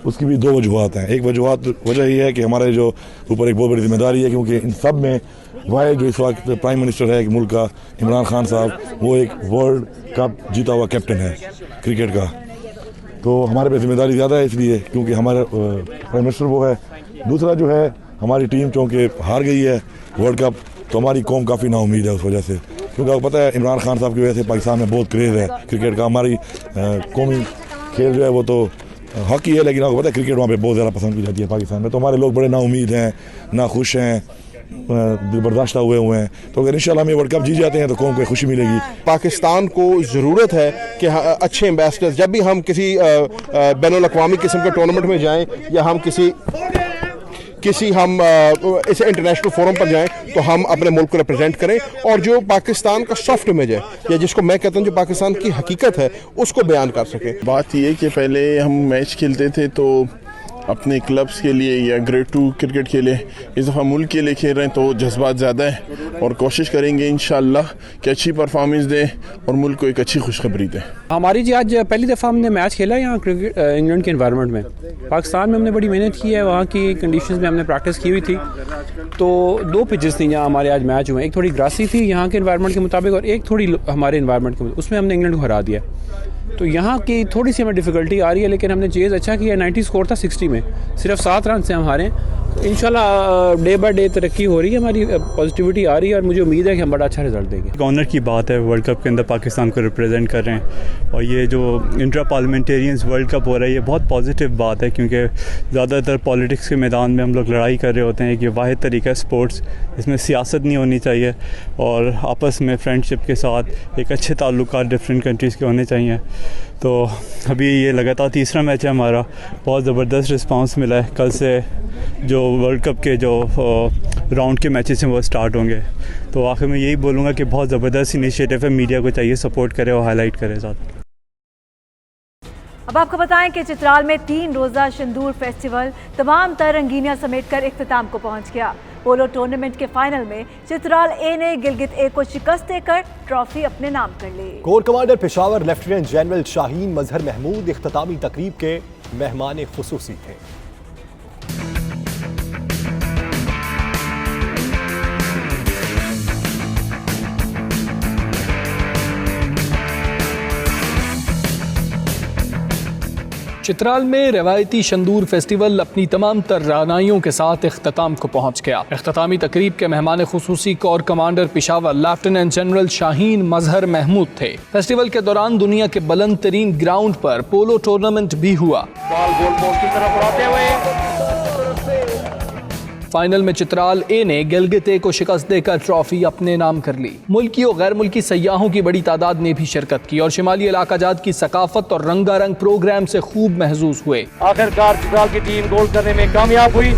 उसकी भी 2 वजूहत हैं। एक वजह ये है कि हमारे जो ऊपर एक बहुत बड़ी जिम्मेदारी है क्योंकि इन सब में वाहिद जो इस वक्त प्राइम मिनिस्टर है मुल्क का, इमरान खान साहब, वो एक वर्ल्ड कप जीता हुआ कैप्टन है क्रिकेट का। तो हमारे पे जिम्मेदारी ज़्यादा है इसलिए क्योंकि हमारा प्राइम मिनिस्टर वो है। दूसरा जो है हमारी टीम चूँकि हार गई है वर्ल्ड कप तो हमारी कौम काफ़ी नाउम्मीद है उस वजह से, क्योंकि आपको पता है इमरान खान साहब की वजह से पाकिस्तान में बहुत क्रेज़ है क्रिकेट का। हमारी कौमी खेल जो है वो तो हॉकी है, लेकिन आपको पता है क्रिकेट वहाँ पे बहुत ज़्यादा पसंद की जाती है पाकिस्तान में। तो हमारे लोग बड़े नाउम्मीद हैं, ना खुश हैं, बर्दाश्त हुए हैं। तो अगर इंशाल्लाह हम ये वर्ल्ड कप जीत जाते हैं तो कौम को खुशी मिलेगी। पाकिस्तान को ज़रूरत है कि अच्छे एम्बेसडर्स, जब भी हम किसी बैनुल-अक़वामी किस्म के टूर्नामेंट में जाएँ या हम किसी हम इस इंटरनेशनल फोरम पर जाएं तो हम अपने मुल्क को रिप्रेजेंट करें और जो पाकिस्तान का सॉफ्ट इमेज है या जिसको मैं कहता हूं जो पाकिस्तान की हकीकत है उसको बयान कर सकें। बात ये कि पहले हम मैच खेलते थे तो अपने क्लब्स के लिए या ग्रेड 2 क्रिकेट के लिए, इस दफ़ा मुल्क के लिए खेल रहे हैं तो जज्बात ज़्यादा है और कोशिश करेंगे इंशाअल्लाह कि अच्छी परफॉर्मेंस दें और मुल्क को एक अच्छी खुशखबरी दें। हमारी जी आज पहली दफ़ा हमने मैच खेला यहाँ क्रिकेट इंग्लैंड के इन्वायरमेंट में। पाकिस्तान में हमने बड़ी मेहनत की है, वहाँ की कंडीशंस में हमने प्रैक्टिस की हुई थी। तो 2 पिचेस थी जहाँ हमारे आज मैच हुए, एक थोड़ी ग्रासी थी यहाँ के इन्वायरमेंट के मुताबिक और एक थोड़ी हमारे इन्वायरमेंट के मुताबिक, उसमें हमने इंग्लैंड को हरा दिया। तो यहाँ की थोड़ी सी हमें डिफ़िकल्टी आ रही है, लेकिन हमने चेज़ अच्छा किया। 90 स्कोर था 60 में, सिर्फ 7 रन से हम हारे। इंशाल्लाह डे बाय डे तरक्की हो रही है, हमारी पॉजिटिविटी आ रही है और मुझे उम्मीद है कि हम बड़ा अच्छा रिजल्ट देंगे। ऑनर की बात है, वर्ल्ड कप के अंदर पाकिस्तान को रिप्रेजेंट कर रहे हैं और ये जो इंट्रा पार्लियामेंटेरियंस वर्ल्ड कप हो रहा है ये बहुत पॉजिटिव बात है क्योंकि ज़्यादातर पॉलिटिक्स के मैदान में हम लोग लड़ाई कर रहे होते हैं। कि वाहिद तरीका है स्पोर्ट्स, इसमें सियासत नहीं होनी चाहिए और आपस में फ्रेंडशिप के साथ एक अच्छे ताल्लुकात डिफरेंट कंट्रीज़ के होने चाहिए। तो अभी ये लगातार 3रा मैच है हमारा, बहुत ज़बरदस्त रिस्पांस मिला है। कल से जो वर्ल्ड कप के जो राउंड के मैचेस हैं वो स्टार्ट होंगे। तो आखिर में यही बोलूँगा कि बहुत ज़बरदस्त इनिशिएटिव है, मीडिया को चाहिए सपोर्ट करे और हाईलाइट करे ज़्यादा। अब आपको बताएं कि चित्राल में 3 रोज़ा सिंदूर फेस्टिवल तमाम तर रंगीनियां समेटकर इख्तिताम को पहुंच गया। पोलो टूर्नामेंट के फाइनल में चित्राल ए ने गिलगित ए को शिकस्त देकर ट्रॉफी अपने नाम कर ली। Corps commander Peshawar lieutenant general Shaheen Mazhar Mahmood इख्तितामी तकरीब के मेहमान खुसूसी थे। चित्राल में रवायती शंदूर फेस्टिवल अपनी तमाम तर रानाइयों के साथ इख्तिताम को पहुंच गया। इख्तितामी तकरीब के मेहमान खुसूसी corps commander Peshawar lieutenant general Shaheen Mazhar Mahmood थे। फेस्टिवल के दौरान दुनिया के बुलंद तरीन ग्राउंड पर पोलो टूर्नामेंट भी हुआ। फाइनल में चित्राल ए ने गिलगित ए को शिकस्त देकर ट्रॉफी अपने नाम कर ली। मुल्की और गैर मुल्की सयाहों की बड़ी तादाद ने भी शिरकत की और शिमाली इलाका जात की सकाफत और रंगारंग प्रोग्राम से खूब महसूस हुए। आखिरकार चित्राल की टीम गोल करने में कामयाब हुई।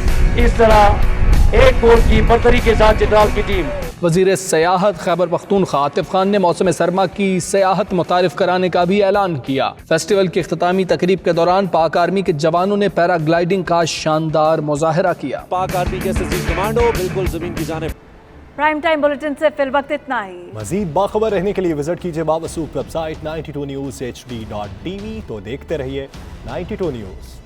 इस तरह एक गोल की बर्तरी के साथ चित्राल की टीम वजीर सयाहत खैबर पख्तूनख्वा आतिफ खान ने मौसम सरमा की सयाहत मुतारिफ कराने का भी ऐलान किया। फेस्टिवल की इख्तितामी तकरीब के दौरान पाक आर्मी के जवानों ने पैराग्लाइडिंग का शानदार मुजाहरा किया। पाक आर्मी के कमांडो बिल्कुल जमीन की जानिब। प्राइम टाइम बुलेटिन से फिल वक्त इतना ही। मजीद बाखबर रहने के लिए विजिट कीजिए बावसूख वेबसाइट 92newshd.tv। तो देखते रहिए 92 न्यूज़।